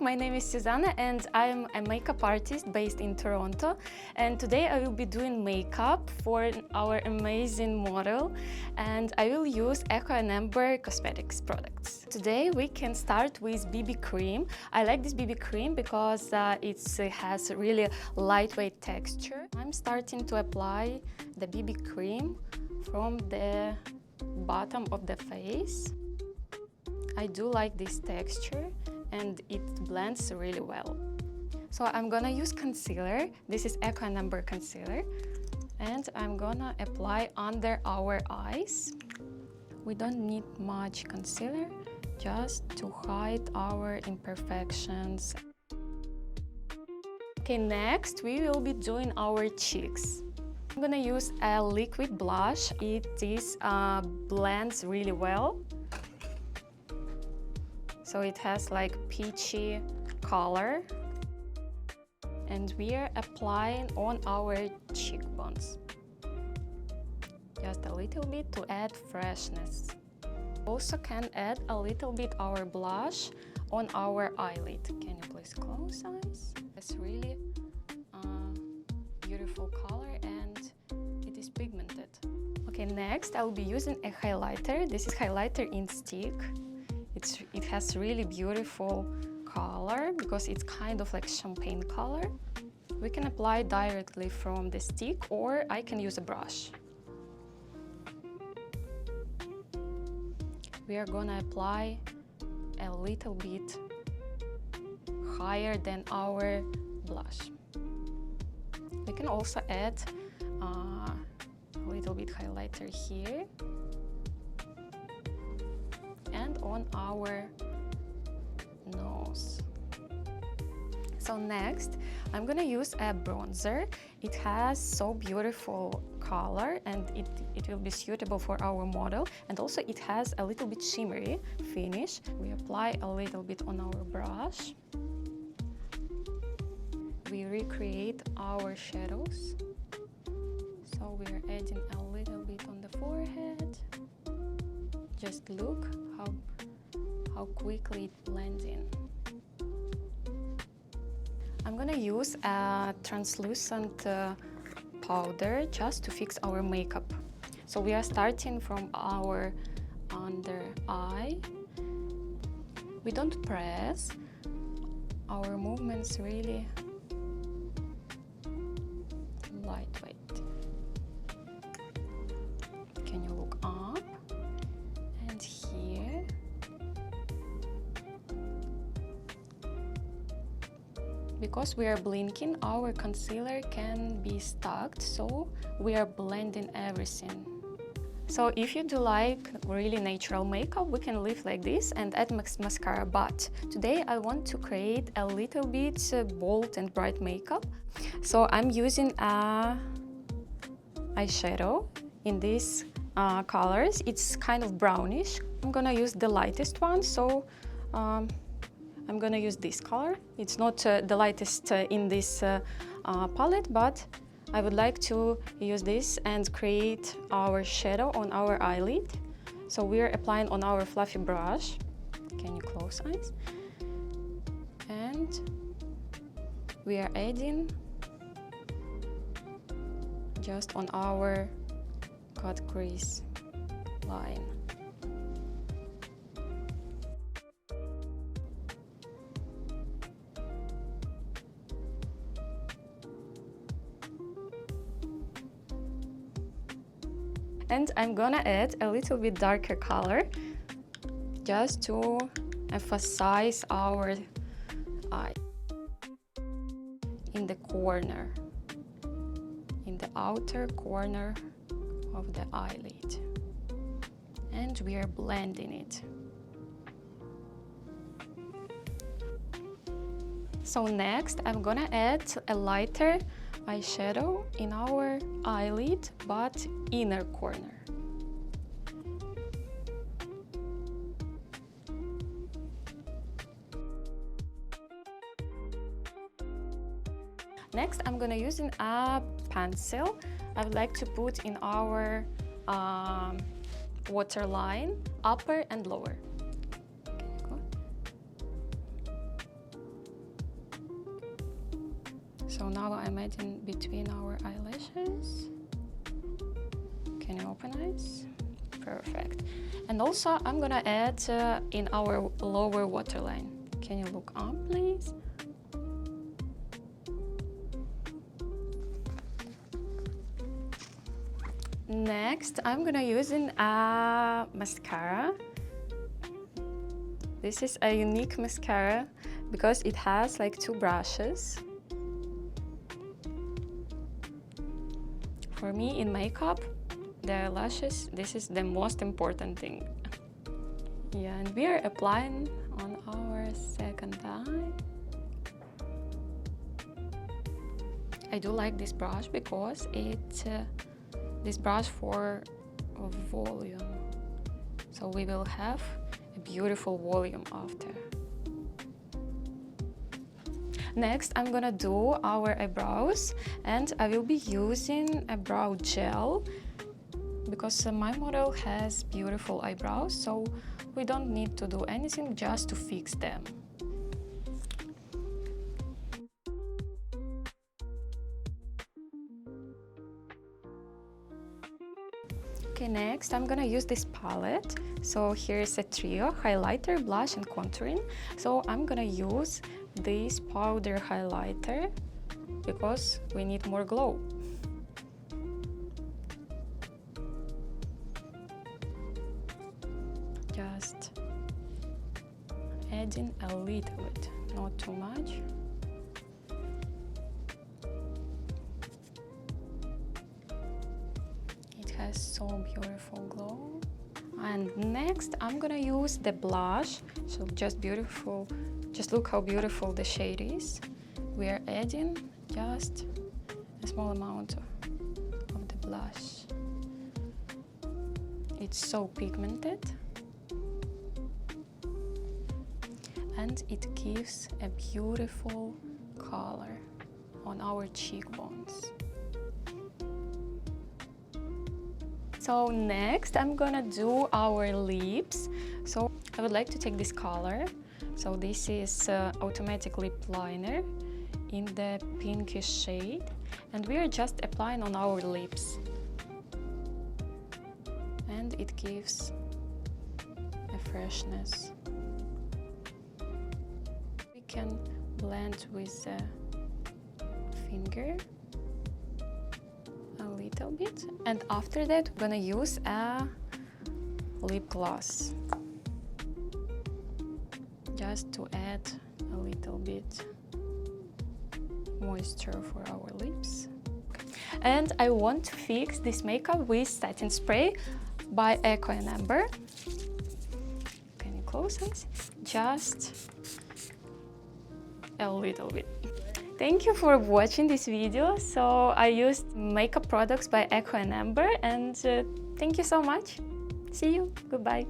my name is Susanna and I'm a makeup artist based in Toronto, and today I will be doing makeup for our amazing model, and I will use Echo Ember cosmetics products. Today we can start with BB cream. I like this BB cream because it has really lightweight texture. I'm starting to apply the BB cream from the bottom of the face. I do like this texture and it blends really well. So I'm gonna use concealer. This is Echo Ember concealer, and I'm gonna apply under our eyes. We don't need much concealer, just to hide our imperfections. Okay, next we will be doing our cheeks. I'm gonna use a liquid blush. It blends really well. So it has like peachy color, and we are applying on our cheekbones. Just a little bit to add freshness. Also can add a little bit our blush on our eyelid. Can you please close eyes? It's really beautiful color and it is pigmented. Okay, next I'll be using a highlighter. This is highlighter in stick. It has really beautiful color because it's kind of like champagne color. We can apply directly from the stick, or I can use a brush. We are gonna apply a little bit higher than our blush. We can also add a little bit highlighter here and on our nose. So next, I'm gonna use a bronzer. It has so beautiful color and it will be suitable for our model, and also it has a little bit shimmery finish. We apply a little bit on our brush. We recreate our shadows. So we are adding a little bit on the forehead. Just look how quickly it blends in. I'm gonna use a translucent powder just to fix our makeup. So we are starting from our under eye. We don't press. Our movements really lightweight. Can you look up? And here. Because we are blinking, our concealer can be stuck, so we are blending everything. So if you do like really natural makeup, we can leave like this and add mascara, but today I want to create a little bit bold and bright makeup. So I'm using a eyeshadow in these colors. It's kind of brownish. I'm gonna use the lightest one, so I'm gonna use this color. It's not the lightest in this palette, but I would like to use this and create our shadow on our eyelid. So we are applying on our fluffy brush. Can you close eyes? And we are adding just on our cut crease line. And I'm gonna add a little bit darker color just to emphasize our eye in the corner, in the outer corner of the eyelid. And we are blending it. So next, I'm gonna add a lighter eyeshadow in our eyelid, but inner corner. Next, I'm gonna use a pencil. I would like to put in our waterline, upper and lower. So now I'm adding between our eyelashes. Can you open eyes? Perfect. And also I'm gonna add in our lower waterline. Can you look up, please? Next, I'm gonna use a mascara. This is a unique mascara because it has like two brushes. For me, in makeup, the lashes, this is the most important thing. Yeah, and we are applying on our second eye. I do like this brush because it's this brush for volume. So we will have a beautiful volume after. Next, I'm gonna do our eyebrows, and I will be using a brow gel because my model has beautiful eyebrows, so we don't need to do anything just to fix them. Okay, next I'm gonna use this palette. So here is a trio: highlighter, blush and contouring. So I'm gonna use this powder highlighter because we need more glow. Just adding a little bit, not too much. It has so beautiful glow. And next I'm gonna use the blush. So just beautiful, just look how beautiful the shade is. We are adding just a small amount of the blush. It's so pigmented and it gives a beautiful color on our cheekbones. So next I'm gonna do our lips. So I would like to take this color. So this is automatic lip liner in the pinkish shade, and we are just applying on our lips. And it gives a freshness. We can blend with the finger a little bit, and after that we're gonna use a lip gloss just to add a little bit moisture for our lips. And I want to fix this makeup with satin spray by Echo Ember. Can you close it? Just a little bit. Thank you for watching this video. So I used makeup products by Echo Ember, and thank you so much. See you. Goodbye.